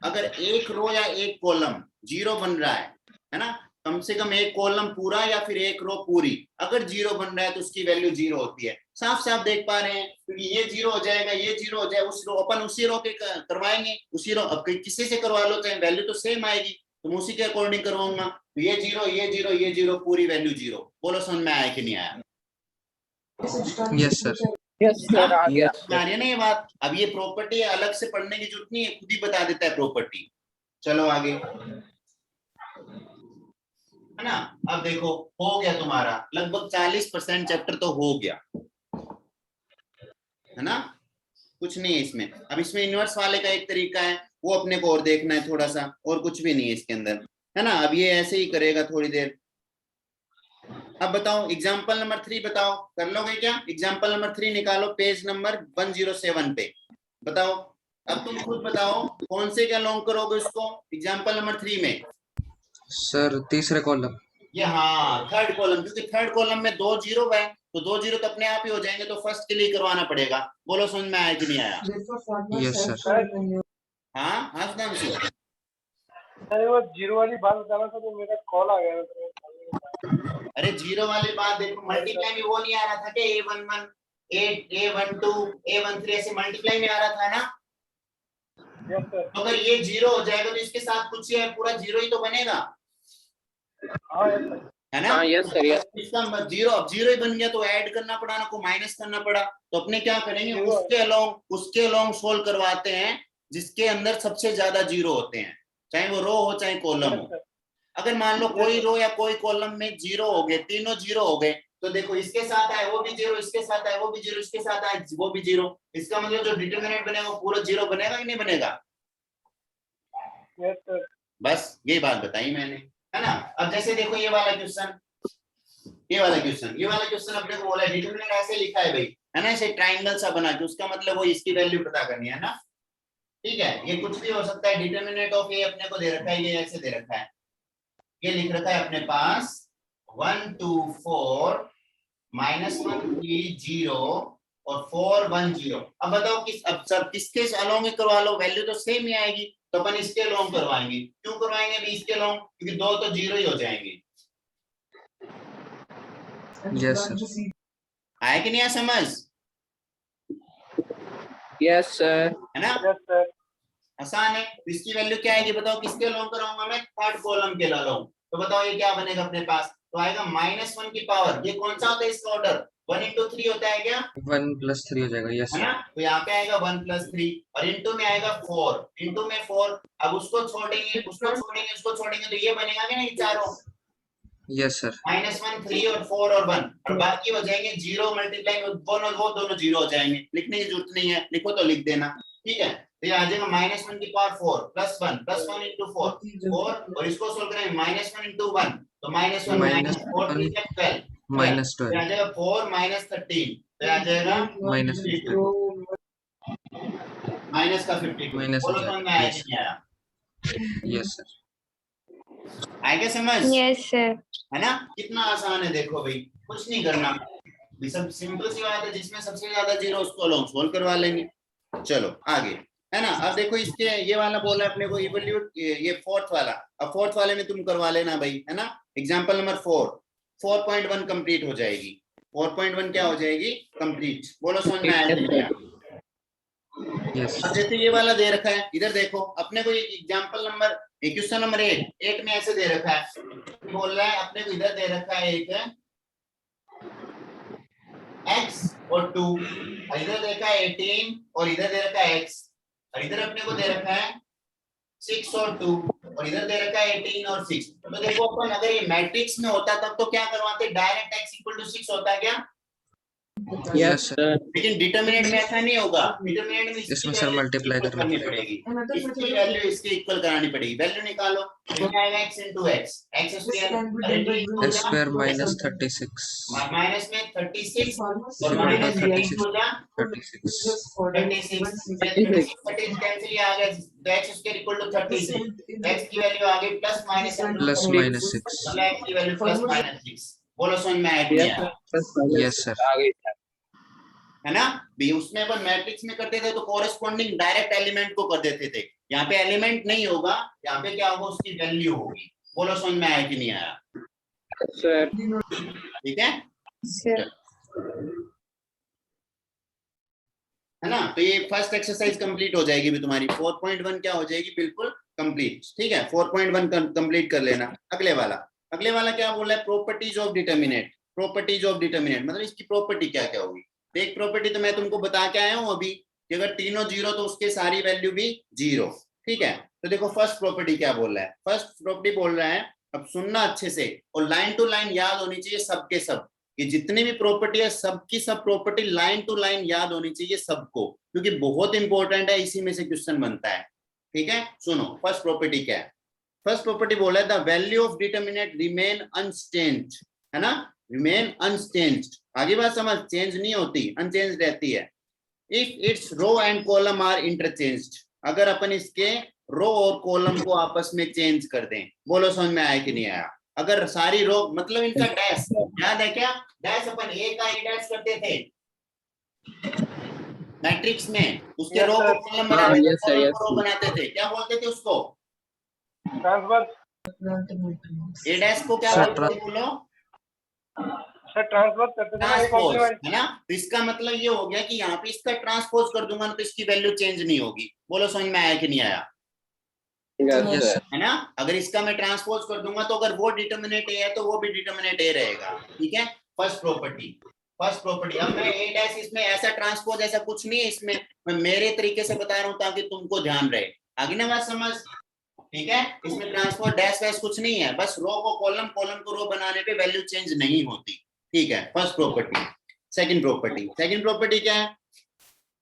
अगर एक रो या एक कॉलम जीरो बन रहा है ना, कम से कम एक कॉलम पूरा या फिर एक रो पूरी अगर जीरो बन रहा है तो उसकी वैल्यू जीरो होती है। साफ साफ देख पा रहे हैं, क्योंकि ये जीरो हो जाएगा, ये जीरो हो जाएगा, उस रो अपन उसी रो के करवाएंगे, उसी रो, अब किसी से करवा लो चाहे वैल्यू तो सेम आएगी, तो मैं उसी के अकॉर्डिंग करवाऊंगा। तो ये जीरो, ये जीरो, ये जीरो, पूरी वैल्यू जीरो। बोलो समझ में आया कि नहीं आया? यस सर यस सर, आ गया। आ रही है ना ये बात? अब ये प्रॉपर्टी अलग से पढ़ने की जरूरत नहीं है, खुद ही बता देता है प्रॉपर्टी। चलो आगे, है ना? अब देखो, हो गया तुम्हारा लगभग 40% चैप्टर तो हो गया, है ना? कुछ नहीं है इसमें। अब इसमें इनवर्स वाले का एक तरीका है, वो अपने को और देखना है थोड़ा सा, और कुछ भी नहीं है इसके अंदर, है ना? अब ये ऐसे ही करेगा थोड़ी देर, अब बताओ एग्जाम्पल नंबर 3 बताओ, कर लोगे क्या? एग्जाम्पल नंबर 3 निकालो पेज नंबर 107 पे, बताओ। अब तुम खुद बताओ कौन से क्या लॉन्ग करोगे उसको एग्जाम्पल नंबर 3 में? सर तीसरे कॉलम। ये हाँ थर्ड कॉलम, क्योंकि थर्ड कॉलम में 2 जीरो है तो 2 जीरो तो अपने आप ही हो जाएंगे, तो फर्स्ट के लिए करवाना पड़ेगा। बोलो समझ में आया कि नहीं आया? Yes sir. हाँ हाँ सुधांशु। अरे वो जीरो वाली बात बताना था, तो मेरा कॉल आ गया था। अरे जीरो वाली बात देखो, मल्टीप्लाई में वो नहीं आ रहा था कि A11 A12 A13 ऐसे मल्टीप्लाई में आ रहा था ना? Yes sir. तो अगर ये जीरो हो जाएगा तो इसके साथ कुछ ही है, पूरा जीरो ही तो बनेगा, हाँ यस सर। है ना? हाँ यस सर यस। इसका जीरो, अब जीरो ही बन गया तो ऐड करना पड़ा ना, को माइनस करना पड़ा, तो अपने क्या करेंगे जीरो। उसके अलोंग सोल्व करवाते हैं जिसके अंदर सबसे ज्यादा जीरो होते हैं, चाहे वो रो हो चाहे कॉलम यस हो। सर। अगर मान लो कोई रो या कोई कॉलम में जीरो हो गए, तीनों जीरो हो गए, तो देखो इसके साथ आए वो भी जीरो, इसके साथ आए वो भी जीरो, इसके साथ आए वो भी जीरो, इसका मतलब जो डिटरमिनेंट बनेगा वो पूरा जीरो बनेगा कि नहीं बनेगा? Yes sir. बस यही बात बताई मैंने, है ना? अब जैसे देखो ये वाला क्वेश्चन, ये वाला क्वेश्चन अपने को बोला डिटरमिनेंट ऐसे लिखा है भाई, है ना, ऐसे ट्रायंगल सा बना के, उसका मतलब वो इसकी वैल्यू पता करनी है ना, ठीक है? ये कुछ भी हो सकता है, डिटरमिनेंट ऑफ ए अपने को दे रखा है, ये ऐसे दे रखा है, ये लिख रखा है अपने पास 1 2 4 -1 3 0 और 4 1 0। अब बताओ अब सब किसके अलोंग करवा लो, वैल्यू तो सेम ही आएगी, तो अपन इसके अलोंग करवाएंगे। क्यों करवाएंगे अभी इसके अलोंग? क्योंकि दो तो जीरो ही हो जाएंगे। Yes sir. आया कि नहीं आया समझ? Yes sir. है ना? Yes sir. आसान है। तो इसकी वैल्यू क्या आएगी बताओ, किसके अलोंग कराऊंगा मैं? थर्ड कॉलम के अलोंग। तो बताओ ये क्या बनेगा अपने पास? तो आएगा -1 की पावर, ये कौन सा होता है इसका ऑर्डर? 1 into 3 होता है क्या? 1 + 3 हो जाएगा। यस है ना? सर। तो यहाँ पे आएगा 1 + 3 और इंटू में आएगा 4, इंटू में 4। अब उसको छोड़ेंगे उसको छोड़ेंगे तो ये बनेगा क्या नहीं चारों? Yes sir. -1 3 और 4 और 1, और बाकी हो जाएंगे जीरो मल्टीप्लाई में वो दोनों जीरो हो जाएंगे। लिखने की जरूरत नहीं है, लिखो तो लिख देना, ठीक है? तो ये आ जाएगा -1 की पावर 4 + 1 into 4 और इसको सोल्व करेंगे -1 into 1 तो -1 -4 -1 12 -12 आ जाएगा 4 -13 तो आ जाएगा -52 माइनस का 52। माइनस हो बोलो समझ में जाएगा। आया यस कि नहीं आया? Yes sir. आएगा समझ? Yes sir. है ना? कितना आसान है देखो भाई, कुछ नहीं करना, सब सिंपल सी बात है, जिसमें सबसे ज्यादा जीरो उसको लॉन्ग सोल्व करवा लेंगे। चलो आगे, है ना? अब देखो इसके ये वाला बोला अपने को इवोल्यूट, ये फोर्थ वाला, अब फोर्थ वाले में तुम करवा लेना भाई, है ना? एग्जांपल नंबर 4.1 कंप्लीट हो जाएगी। 4.1 क्या हो जाएगी? कंप्लीट। बोलो समझ में आया कि नहीं आया? यस अब जैसे ये वाला दे रखा है, इधर देखो अपने को एग्जांपल नंबर क्वेश्चन नंबर 8 में ऐसे दे रखा है, बोल रहा है अपने को इधर दे रखा है एक x और 2, और इधर देखा है 18 और इधर दे रखा है x, और इधर अपने को दे रखा है 6 और 2 और इधर दे रखा है 18 और 6। तो देखो अपन अगर ये मैट्रिक्स में होता तब तो क्या करवाते, डायरेक्ट x = 6 होता है क्या? Yes sir. लेकिन डिटरमिनेंट में ऐसा नहीं होगा, डिटरमिनेंट में इसमें सर मल्टीप्लाई करना करनी पड़ेगा। पड़ेगी, इसकी वैल्यू इसके इक्वल करानी पड़ेगी। वैल्यू निकालो, तो क्या आएगा x into x, x square x square -36 minus में 36 और इक्वल टू माइनस 36 हो जा 36 36 कैंसिल ही आ गया, तो x square = 36, x की वैल्यू आ गई प्लस माइनस +-6 x की वैल्यू +-6। बोलो समझ में आया कि नहीं आया? Yes sir. आ गई सर। है ना? भी उसमें अपन मैट्रिक्स में करते थे तो कोरेस्पोंडिंग डायरेक्ट एलिमेंट को कर देते थे, यहाँ पे एलिमेंट नहीं होगा, यहाँ पे क्या होगा, उसकी वैल्यू होगी। बोलो समझ में आया कि नहीं आया? सर ठीक है, सर है ना? तो ये फर्स्ट एक्सरसाइज कंप्लीट हो जाएगी भी तुम्हारी, 4.1 क्या हो जाएगी, बिल्कुल कंप्लीट। ठीक है, 4.1 कंप्लीट कर लेना। अगले वाला क्या बोल रहा है? Properties of determinant. Properties of determinant मतलब इसकी प्रॉपर्टी क्या क्या होगी? एक प्रॉपर्टी तो मैं तुमको बता के आया हूं अभी कि अगर तीनों जीरो तो उसके सारी वैल्यू भी जीरो। ठीक है, तो देखो फर्स्ट प्रॉपर्टी क्या बोल रहा है। फर्स्ट प्रॉपर्टी बोल रहा है, अब सुनना अच्छे से और लाइन टू लाइन याद होनी चाहिए सबके सब, ये जितनी भी प्रॉपर्टी है सबकी सब प्रॉपर्टी लाइन टू लाइन याद होनी चाहिए सबको, क्योंकि बहुत इंपॉर्टेंट है, इसी में से क्वेश्चन बनता है। ठीक है, सुनो फर्स्ट प्रॉपर्टी क्या है। फर्स्ट प्रॉपर्टी बोला है the value of determinant remain unchanged, है ना? Remain unchanged. आगे बात समझ, चेंज नहीं होती, अनचेंज रहती है। If it's row and column are interchanged, अगर अपन इसके रो और कॉलम को आपस में चेंज कर दें। बोलो समझ में आया कि नहीं आया? अगर सारी रो मतलब इनका डैश याद है क्या? डैश अपन ए का ए डैश करते थे मैट्रिक्स में, उसके Yes, रो sir. को कॉलम बनाते थे, Yes, sir, कॉलम yes, को रो sir. बनाते थे, क्या बोलते थे उसको? ट्रांसफर ए डैश को क्या Sir, बोलते थे बोलो? सर ट्रांसफर करते थे ना एक ट्रांसपोज, कॉम्प्लीमेंट। है ना? तो इसका मतलब ये हो गया कि यहाँ पे इसका ट्रांसपोज कर दूंगा तो इसकी वैल्यू चेंज नहीं होगी। बोलो समझ में आया कि नहीं आया? Yes, yes, sir. sir. है ना? अगर इसका मैं ट्रांसपोज कर दूंगा तो अगर वो डिटर्मिनेंट ए है तो वो भी डिटर्मिनेंट ए रहेगा। ठीक है, फर्स्ट प्रॉपर्टी। अब मैं ए डैश, इसमें ऐसा ट्रांसपोज ऐसा कुछ नहीं है इसमें, मैं मेरे तरीके से बता रहा हूं ताकि तुमको ध्यान रहे। आगे ना बात समझ? ठीक है, इसमें ट्रांसपोज डैश वैश कुछ नहीं है, बस रो को कॉलम, कॉलम को रो बनाने पे वैल्यू चेंज नहीं होती। ठीक है, फर्स्ट प्रॉपर्टी। सेकंड प्रॉपर्टी क्या है?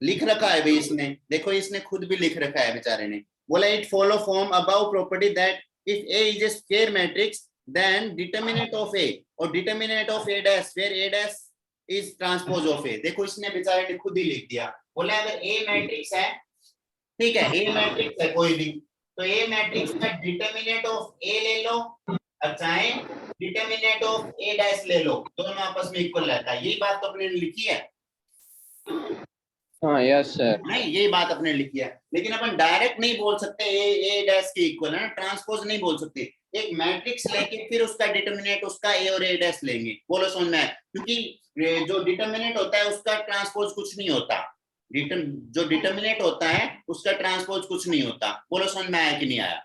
लिख रखा है भाई इसने, देखो इसने खुद भी लिख रखा है बेचारे ने। बोला it follow from above property that if A is a square matrix then determinant of A और determinant of A dash where A dash is transpose of A. देखो इसने बेचारे ने खुद ही लिख दिया। बोला अगर ए मैट्रिक्स है, ठीक है, ए मैट्रिक्स है कोई भी, तो ए मैट्रिक्स का डिटरमिनेंट ऑफ ए ले लो और चाहे डिटरमिनेंट ऑफ ए डैश ले लो, दोनों आपस में इक्वल रहता है। यही बात तो अपने ने लिखी है। हाँ, yes, sir. नहीं, यही बात अपने लिखी है, लेकिन अपन डायरेक्ट नहीं बोल सकते ए डैश के इक्वल है, ट्रांसपोज नहीं बोल सकते। एक मैट्रिक्स लेके फिर उसका डिटरमिनेंट उसका ए और ए डैश लेंगे। बोलो समझ में आया? क्योंकि जो डिटरमिनेंट होता है उसका ट्रांसपोज कुछ नहीं होता। जो डिटरमिनेंट होता है उसका ट्रांसपोज कुछ नहीं होता। बोलो समझ में आया कि नहीं आया?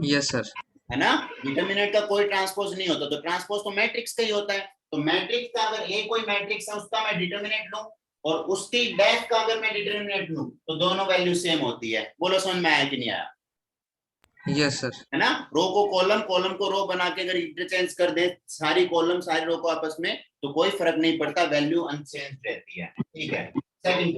Yes, sir. है ना? डिटरमिनेंट का कोई ट्रांसपोज नहीं होता, तो ट्रांसपोज तो मैट्रिक्स का ही होता है। तो मैट्रिक्स का अगर ए कोई मैट्रिक्स है उसका मैं डिटरमिनेंट लूं और उसकी डैश का अगर मैं डिटरमिनेंट लूं तो दोनों वैल्यू सेम होती है। बोलो समझ में आया कि नहीं आया? Yes, sir. है ना? रो को कॉलम, कॉलम को रो बना के अगर इंटरचेंज कर दे सारी कॉलम सारी रो को आपस में, तो कोई फर्क नहीं पड़ता, वैल्यू अनचेंज रहती है। ठीक है, सेकंड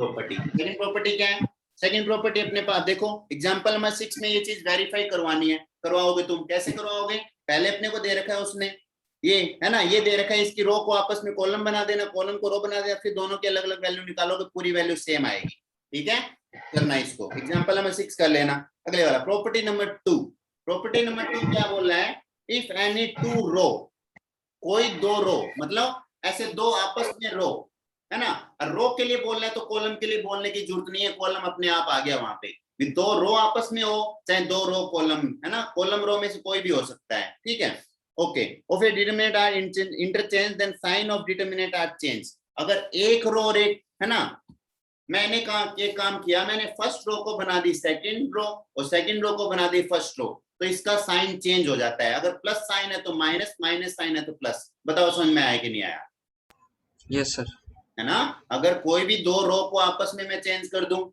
प्रॉपर्टी क्या है? सेकंड प्रॉपर्टी अपने पास देखो, एग्जांपल नंबर 6 में ये चीज वेरीफाई करवानी है। करवाओगे तुम, कैसे करवाओगे? पहले अपने को दे रखा है उसने ये, है ना, ये दे रखा है, इसकी रो को आपस में कॉलम बना देना, कॉलम को रो बना देना, फिर दोनों की अलग अलग वैल्यू निकालोगे, पूरी वैल्यू सेम आएगी। ठीक है, करना इसको। एग्जांपल नंबर 6 कर लेना। अगले वाला प्रॉपर्टी नंबर 2 क्या बोल रहा है? इफ एनी टू रो, कोई दो रो, मतलब ऐसे दो आपस में रो, है ना? और रो के लिए बोल रहे हैं तो कॉलम के लिए बोलने की जरूरत नहीं है, कॉलम अपने आप आ गया वहां पे। दो रो आपस में हो चाहे दो रो कॉलम, है ना, कॉलम रो में से कोई भी हो सकता है। ठीक है, ओके। और फिर determinant are interchange then sign of determinant are change. अगर एक रो और एक, है ना, मैंने काम किया, मैंने फर्स्ट रो को बना दी सेकंड रो और सेकंड रो को बना दी फर्स्ट रो, तो इसका साइन चेंज हो जाता है। अगर प्लस साइन है तो माइनस, माइनस साइन है तो प्लस। बताओ समझ में आया कि नहीं आया? Yes, sir. है ना? अगर कोई भी दो रो को आपस में मैं चेंज कर दूं,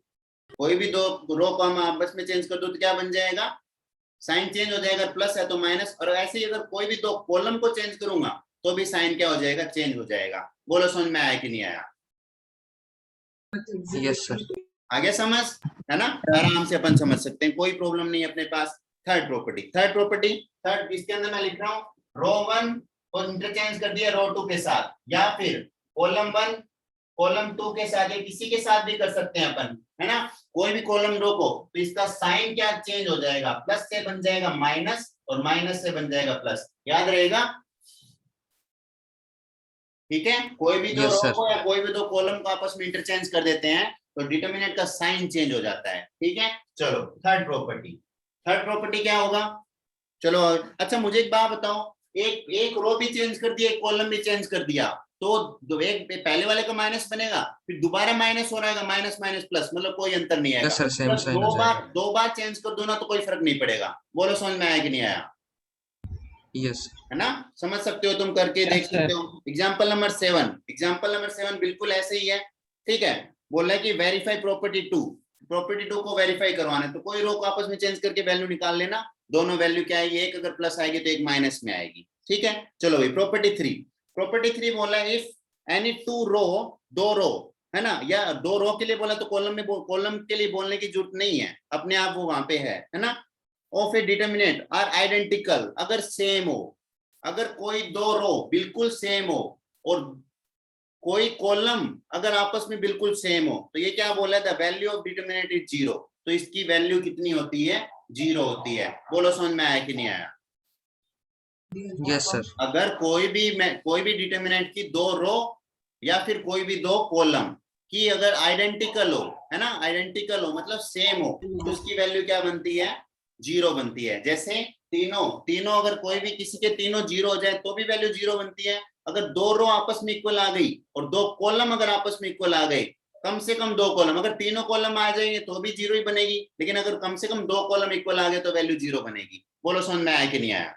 कोई भी दो रो को हम आपस में चेंज कर दूं तो क्या बन जाएगा? साइन चेंज हो जाएगा, प्लस है तो माइनस। और ऐसे ही अगर कोई भी दो कॉलम को चेंज करूंगा तो भी साइन क्या हो जाएगा? चेंज हो जाएगा। बोलो समझ में आया कि नहीं आया? Yes, sir. आगे समझ, है ना? आराम से अपन समझ सकते हैं, कोई प्रॉब्लम नहीं है अपने पास। थर्ड प्रॉपर्टी, इसके अंदर मैं लिख रहा हूँ रो 1 को इंटरचेंज कर दिया रो 2 के साथ, या फिर कॉलम 1 कॉलम 2 के साथ, या किसी के साथ भी कर सकते हैं अपन, है ना? कोई भी कॉलम रो को, तो इसका साइन क्या चेंज हो जाएगा? प्लस से बन जाएगा माइनस और माइनस से बन जाएगा प्लस। याद रहेगा? ठीक है, कोई भी दो Yes, रो sir. को या कोई भी दो कॉलम को आपस में इंटरचेंज कर देते हैं तो डिटरमिनेंट का साइन चेंज हो जाता है। ठीक है, चलो थर्ड प्रॉपर्टी क्या होगा? चलो अच्छा, मुझे एक बात बताओ, एक रो भी चेंज कर दिया, एक कॉलम भी चेंज कर दिया, तो एक पहले वाले का माइनस बनेगा, फिर दोबारा माइनस हो रहेगा, माइनस माइनस प्लस, मतलब कोई अंतर नहीं आएगा। Yes, sir, same sign हो जाएगा। दो बार चेंज कर दो ना तो कोई फर्क नहीं पड़ेगा। बोलो समझ में आया कि नहीं आया? Yes. है ना? समझ सकते हो तुम, करके Yes, देख sir. सकते हो। एग्जाम्पल नंबर 7 बिल्कुल ऐसे ही है। ठीक है, बोल रहा है कि वेरीफाई प्रॉपर्टी 2 को वेरीफाई करवाना है, तो कोई रो को आपस में चेंज करके वैल्यू निकाल लेना, दोनों वैल्यू क्या आएगी? एक अगर प्लस आएगी तो एक माइनस में आएगी। ठीक है, चलो भाई प्रॉपर्टी 3 बोला है इफ एनी टू रो, दो रो, है ना, या दो रो के लिए बोला तो कॉलम के लिए बोलने की जरूरत नहीं है, अपने आप वो वहां पे है ना? और फिर डिटरमिनेंट आर आइडेंटिकल, अगर सेम हो, अगर कोई दो रो बिल्कुल सेम हो और कोई कॉलम अगर आपस में बिल्कुल सेम हो, तो ये क्या बोला था, वैल्यू ऑफ डिटरमिनेंट इज 0, तो इसकी वैल्यू कितनी होती है, 0 होती है। बोलो समझ में आया कि नहीं आया? Yes sir. अगर कोई भी डिटरमिनेंट की दो रो या फिर कोई भी दो कॉलम की अगर आइडेंटिकल हो, है ना, आइडेंटिकल हो मतलब सेम हो, तो उसकी वैल्यू क्या बनती है, 0 बनती है। जैसे तीनों अगर कोई भी किसी के तीनों 0 हो जाए तो भी वैल्यू 0 बनती है। अगर दो रो आपस में इक्वल आ गई और दो कॉलम अगर आपस में इक्वल आ गए, कम से कम दो कॉलम, अगर तीनों कॉलम आ जाएंगे तो भी 0 ही बनेगी, लेकिन अगर कम से कम दो कॉलम इक्वल आ गए तो वैल्यू 0 बनेगी। बोलो समझ में आया कि नहीं आया?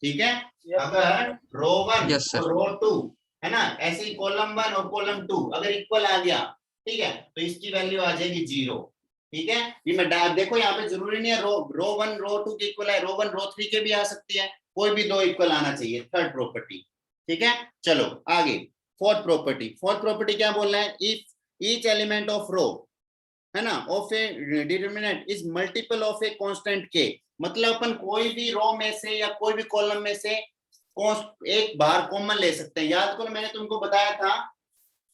ठीक है। अगर रो 1 Yes, sir. और रो 2 है ना, ऐसे ही कॉलम 1 और कॉलम 2 अगर इक्वल आ गया, ठीक है, तो इसकी वैल्यू आ जाएगी 0। ठीक है, ये मैं देखो यहाँ पे जरूरी नहीं है रो 1 रो 2 के इक्वल है, रो 1 रो 3 के भी आ सकती है, कोई भी दो इक्वल आना चाहिए, थर्ड प्रॉपर्टी। ठीक है, चलो आगे। फोर्थ प्रॉपर्टी क्या बोल रहा है, इफ ईच एलिमेंट ऑफ रो, है ना, of A determinant is multiple of a constant के, मतलब अपन कोई भी रो में से या कोई भी कॉलम में से एक बार कॉमन ले सकते हैं। याद करो मैंने तुमको बताया था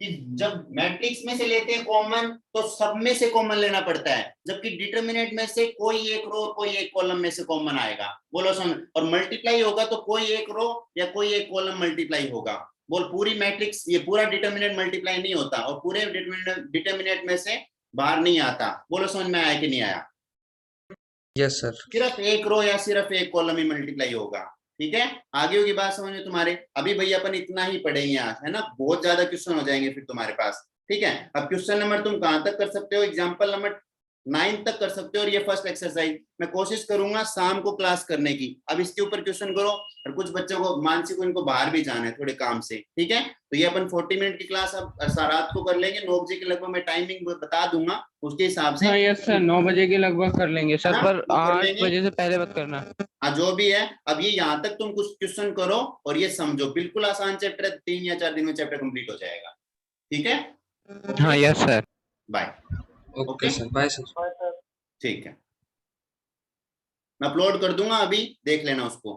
कि जब मैट्रिक्स में से लेते हैं कॉमन तो सब में से कॉमन लेना पड़ता है, जबकि डिटरमिनेंट में से कोई एक रो और कोई एक कॉलम में से कॉमन आएगा। बोलो समझ, और मल्टीप्लाई होगा तो कोई एक रो या कोई एक कॉलम मल्टीप्लाई होगा। बोल पूरी मैट्रिक्स, ये पूरा डिटरमिनेंट मल्टीप्लाई नहीं होता और पूरे डिटरमिनेंट में से बाहर नहीं आता। बोलो समझ में आया कि नहीं आया? Yes sir. सिर्फ एक रो या सिर्फ एक कॉलम ही मल्टीप्लाई होगा। ठीक है, आगे होगी बात समझ में तुम्हारे? अभी भैया अपन इतना ही पढ़ेंगे आज, है ना, बहुत ज्यादा क्वेश्चन हो जाएंगे फिर तुम्हारे पास। ठीक है, अब क्वेश्चन नंबर तुम कहां तक कर सकते हो, एग्जाम्पल नंबर 9 तक कर सकते हो, और ये फर्स्ट एक्सरसाइज मैं कोशिश करूंगा शाम को क्लास करने की। अब इसके ऊपर क्वेश्चन करो, और कुछ बच्चों को मानसी को इनको बाहर भी जाना है थोड़े काम से। ठीक है, तो ये अपन 40 मिनट की क्लास अब रात को कर लेंगे, 9 बजे के लगभग मैं टाइमिंग बता दूंगा, उसके हिसाब से। हाँ यस सर, 9 बजे के लगभग कर लेंगे सर, हाँ, पर वो कर 8 लेंगे। बजे से पहले मत करना। हाँ जो भी है, अब ये यहाँ तक तुम कुछ क्वेश्चन करो और ये समझो, बिल्कुल आसान चैप्टर है, 3 या 4 दिन में चैप्टर कंप्लीट हो जाएगा। ठीक है, हाँ yes sir. Bye. Okay sir, bye sir. Sir ठीक है, मैं अपलोड कर दूंगा, अभी देख लेना उसको।